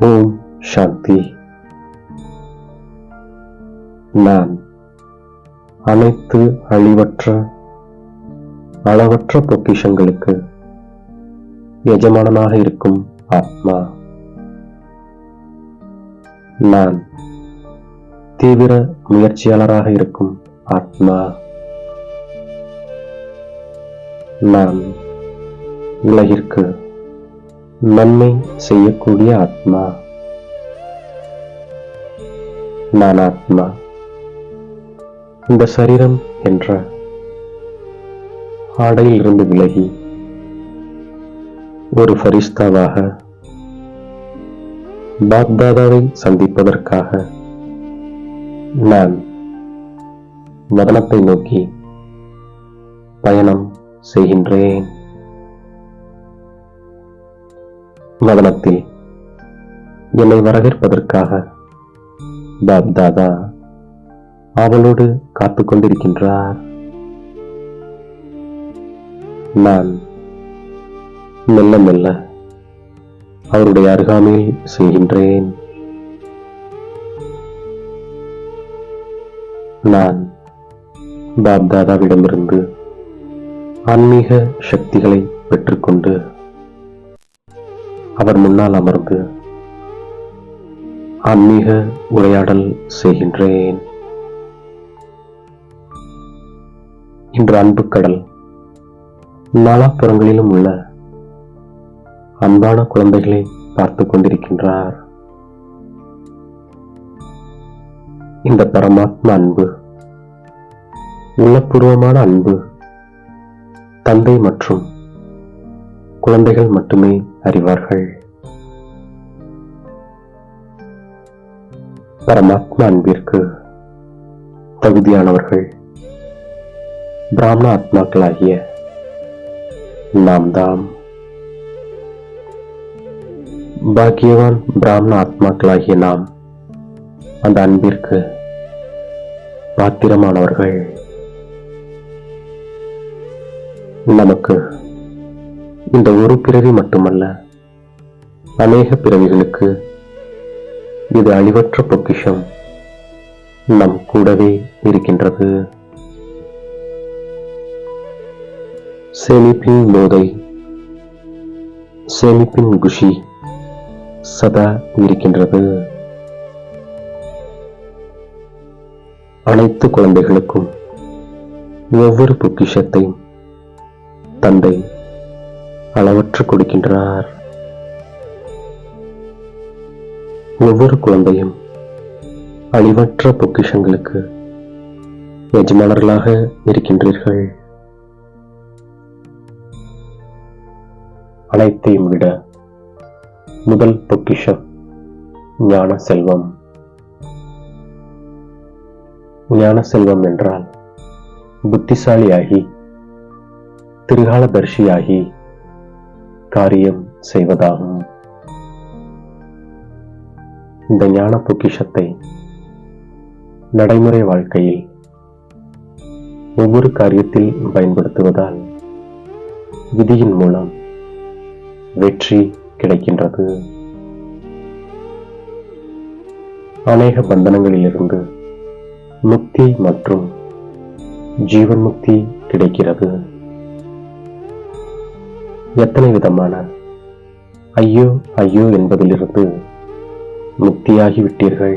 ஓம் சாந்தி. நான் அனைத்து அழிவற்ற அளவற்ற பொக்கிஷங்களுக்கு எஜமானனாக இருக்கும் ஆத்மா. நான் தீவிர முயற்சியாளராக இருக்கும் ஆத்மா. நான் உலகிற்கு நன்மை செய்யக்கூடிய ஆத்மா. நான் ஆத்மா. இந்த சரீரம் என்ற ஆடையில் இருந்து விலகி ஒரு ஃபரிஸ்தாவாக பாப்தாதாவை சந்திப்பதற்காக நான் மதனத்தை நோக்கி பயணம் செய்கின்றேன். மதனத்தில் என்னை வரவேற்பதற்காக பாப்தாதா அவளோடு காத்துக் கொண்டிருக்கின்றார். நான் மெல்ல மெல்ல அவருடைய அருகாமையில் செல்கின்றேன். நான் பாப்தாதாவிடமிருந்து ஆன்மீக சக்திகளை பெற்றுக்கொண்டு அவர் முன்னால் அமர்ந்து ஆன்மீக உரையாடல் செய்கின்றேன். இன்று அன்பு கடல் நாலாபுறங்களிலும் உள்ள அன்பான குழந்தைகளை பார்த்துக் கொண்டிருக்கின்றார். இந்த பரமாத்மா அன்பு, உள்ளபூர்வமான அன்பு தந்தை மற்றும் குழந்தைகள் மட்டுமே அறிவார்கள். பரமாத்மா அன்பிற்கு தகுதியானவர்கள் பிராமண ஆத்மாக்களாகிய நாம் தாம். பாக்கியவான் பிராமண ஆத்மாக்களாகிய நாம் அந்த அன்பிற்கு பாத்திரமானவர்கள். நமக்கு இந்த ஒரு பிறவி மட்டுமல்ல, அநேக பிறவிகளுக்கு இது அழிவற்ற பொக்கிஷம் நம் கூடவே இருக்கின்றது. சேமிப்பின் போதை, சேமிப்பின் குஷி சதா இருக்கின்றது. அனைத்து குழந்தைகளுக்கும் ஒவ்வொரு பொக்கிஷத்தையும் தந்தை அளவற்று கொடுக்கின்றார். ஒவ்வொரு குழந்தையும் அழிவற்ற பொக்கிஷங்களுக்கு எஜமானர்களாக இருக்கின்றீர்கள். அனைத்தையும் விட முதல் பொக்கிஷம் ஞான செல்வம். ஞான செல்வம் என்றால் புத்திசாலியாகி திரிகாலதர்ஷியாகி காரியம் செய்வதாகும். இந்த ஞான பொக்கிஷத்தை நடைமுறை வாழ்க்கையில் ஒவ்வொரு காரியத்தில் பயன்படுத்துவதால் விதியின் மூலம் வெற்றி கிடைக்கின்றது. அநேக பந்தனங்களிலிருந்து முக்தி மற்றும் ஜீவன் முக்தி கிடைக்கிறது. எத்தனை விதமான ஐயோ ஐயோ என்பதிலிருந்து முக்தியாகிவிட்டீர்கள்.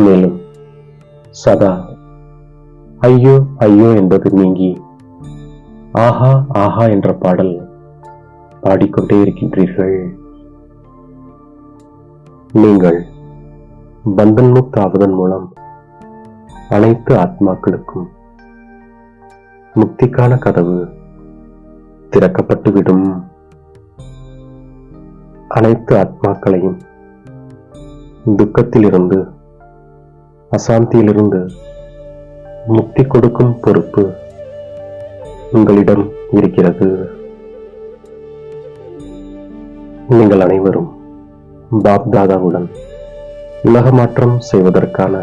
மேலும் சதா ஐயோ ஐயோ என்பது நீங்கி ஆஹா ஆஹா என்ற பாடல் பாடிக்கொண்டே இருக்கின்றீர்கள். நீங்கள் பந்தன் முக்த ஆவதன் மூலம் அனைத்து ஆத்மாக்களுக்கும் முக்திக்கான கதவு திறக்கப்பட்டுவிடும். அனைத்து ஆத்மாக்களையும் துக்கத்திலிருந்து அசாந்தியிலிருந்து முக்தி கொடுக்கும் பொறுப்பு உங்களிடம் இருக்கிறது. நீங்கள் அனைவரும் பாப்தாதாவுடன் உலக மாற்றம் செய்வதற்கான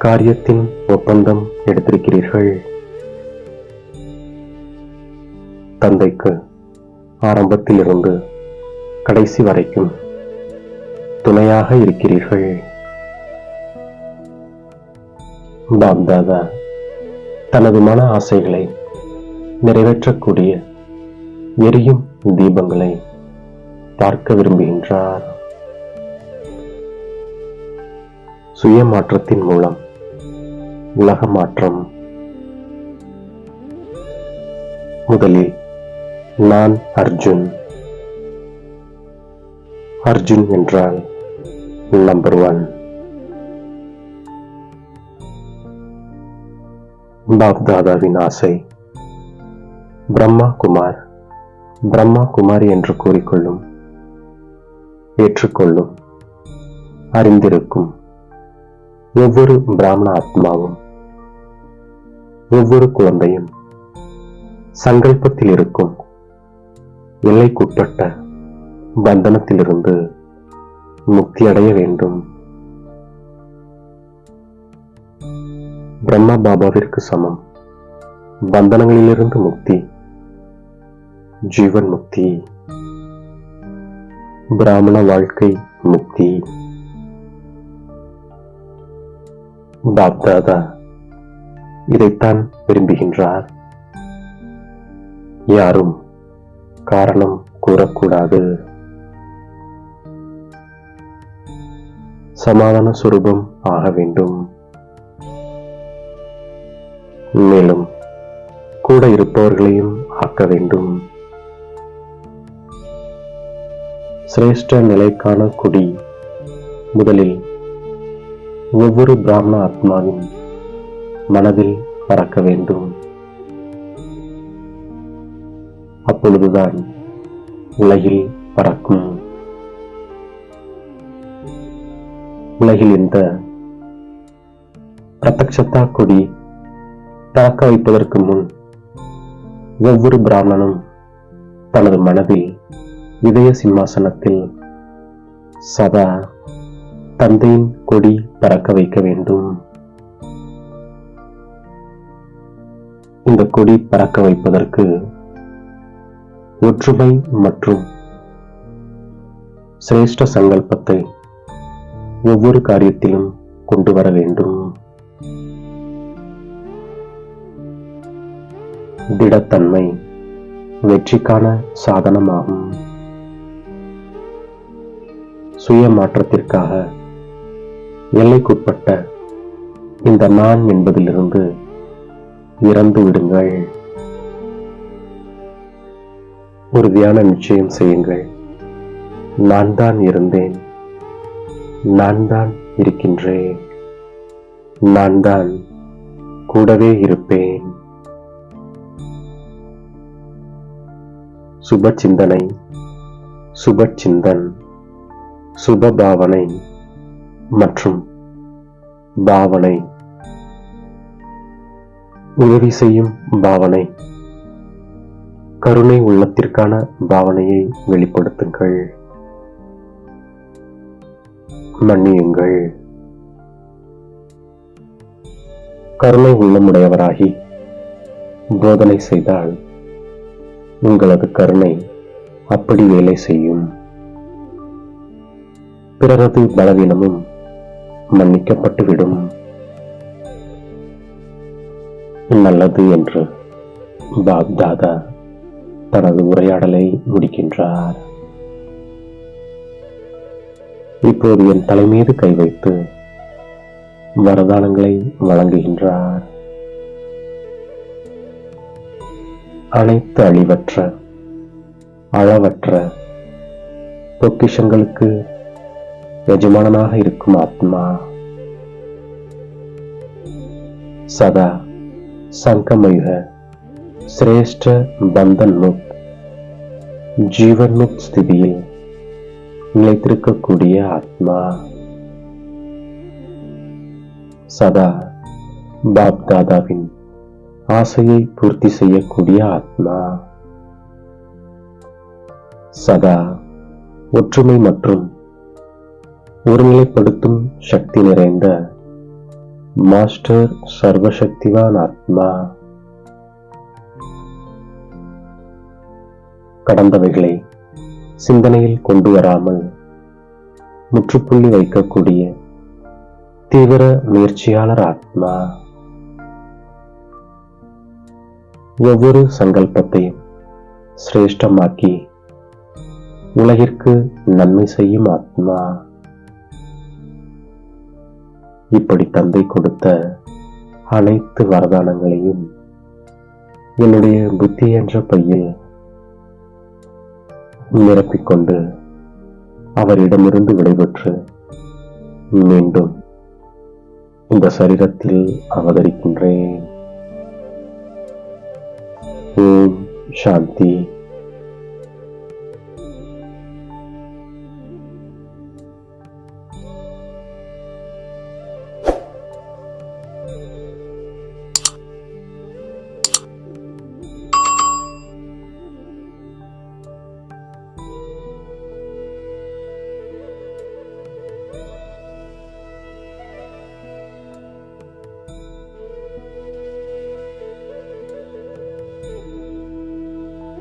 காரியத்தின் ஒப்பந்தம் எடுத்திருக்கிறீர்கள். தந்தைக்கு ஆரம்பத்திலிருந்து கடைசி வரைக்கும் துணையாக இருக்கிறீர்கள். பாப்தாதா தனது மன ஆசைகளை நிறைவேற்றக்கூடிய எரியும் தீபங்களை பார்க்க விரும்புகின்றார். சுய மாற்றத்தின் மூலம் உலக மாற்றம். முதலில் நான் அர்ஜுன். அர்ஜுன் என்றால் நம்பர் 1. பாப்தாதாவின் ஆசை பிரம்மா குமார், பிரம்மா குமாரி என்று கூறிக்கொள்ளும், ஏற்றுக்கொள்ளும், அறிந்திருக்கும் ஒவ்வொரு பிராமண ஆத்மாவும், ஒவ்வொரு குழந்தையும் சங்கல்பத்தில் இருக்கும் எல்லைக்குட்பட்ட பந்தனத்திலிருந்து முக்தி அடைய வேண்டும். பிரம்மா பாபாவிற்கு சமம் பந்தனங்களிலிருந்து முக்தி, ஜீவன் முக்தி, பிராமண வாழ்க்கை முக்தி. பாப்தாதா இதைத்தான் விரும்புகின்றார். யாரும் காரணம் கூறக்கூடாது. சமாதான சுரூபம் ஆக வேண்டும். மேலும் கூட இருப்பவர்களையும் ஆக்க வேண்டும். சிரேஷ்ட நிலைக்கான கொடி முதலில் ஒவ்வொரு பிராமண ஆத்மாவின் மனதில் பறக்க வேண்டும். அப்பொழுதுதான் உலகில் பறக்கும். உலகில் இந்த பிரத்யக்ஷதா கொடி பறக்க வைப்பதற்கு முன் ஒவ்வொரு பிராமணனும் தனது மனதில் இதய சிம்மாசனத்தில் சதா தந்தையின் கொடி பறக்க வைக்க வேண்டும். இந்த கொடி பறக்க வைப்பதற்கு ஒற்றுமை மற்றும் சிரேஷ்ட சங்கல்பத்தை ஒவ்வொரு காரியத்திலும் கொண்டு வர வேண்டும். திடத்தன்மை வெற்றிக்கான சாதனமாகும். சுய மாற்றத்திற்காக எல்லைக்குட்பட்ட இந்த நான் என்பதிலிருந்து இறந்து விடுங்கள். ஒரு தியான நிச்சயம் செய்யுங்கள். நான் தான் இருந்தேன், நான் தான் இருக்கின்றேன், நான் தான் கூடவே இருப்பேன். சுப சிந்தனை, சுப சிந்தன், சுப பாவனை மற்றும் பாவனை, உதவி செய்யும் பாவனை, கருணை உள்ளத்திற்கான பாவனையை வெளிப்படுத்துங்கள். மன்னியுங்கள். கருணை உள்ளமுடையவராகி போதனை செய்தால் உங்களது கருணை அப்படி வேலை செய்யும். பிறரது பலவீனமும் மன்னிக்கப்பட்டுவிடும். நல்லது என்று பாப்தாதா தனது உரையாடலை முடிக்கின்றார். இப்போது என் தலைமீது கை வைத்து வரதானங்களை வழங்குகின்றார். அனைத்து அழிவற்ற, அளவற்ற பொக்கிஷங்களுக்கு எஜமானனாக இருக்கும் ஆத்மா சதா சங்கமயுக சிரேஷ்ட பந்தன் முக்த், ஜீவன் முக்த் ஸ்திதியில் நிலைத்திருக்கக்கூடிய ஆத்மா, சதா பாப்தாதாவின் ஆசையை பூர்த்தி செய்யக்கூடிய ஆத்மா, சதா ஒற்றுமை மற்றும் ஒருநிலைப்படுத்தும் சக்தி நிறைந்த மாஸ்டர் சர்வசக்திவான் ஆத்மா, கடந்தவைகளை சிந்தனையில் கொண்டு வராமல் முற்றுப்புள்ளி வைக்கக்கூடிய தீவிர முயற்சியாளர் ஆத்மா. ஒவ்வொரு சங்கல்பத்தையும் சிரேஷ்டமாக்கி உலகிற்கு நன்மை செய்யும் ஆத்மா. இப்படி தந்தை கொடுத்த அனைத்து வரதானங்களையும் என்னுடைய புத்தி என்ற பையில் நிரப்பிக்கொண்டு அவரிடமிருந்து விடைபெற்று மீண்டும் இந்த சரீரத்தில் அவதரிக்கின்றேன். ஓம் சாந்தி.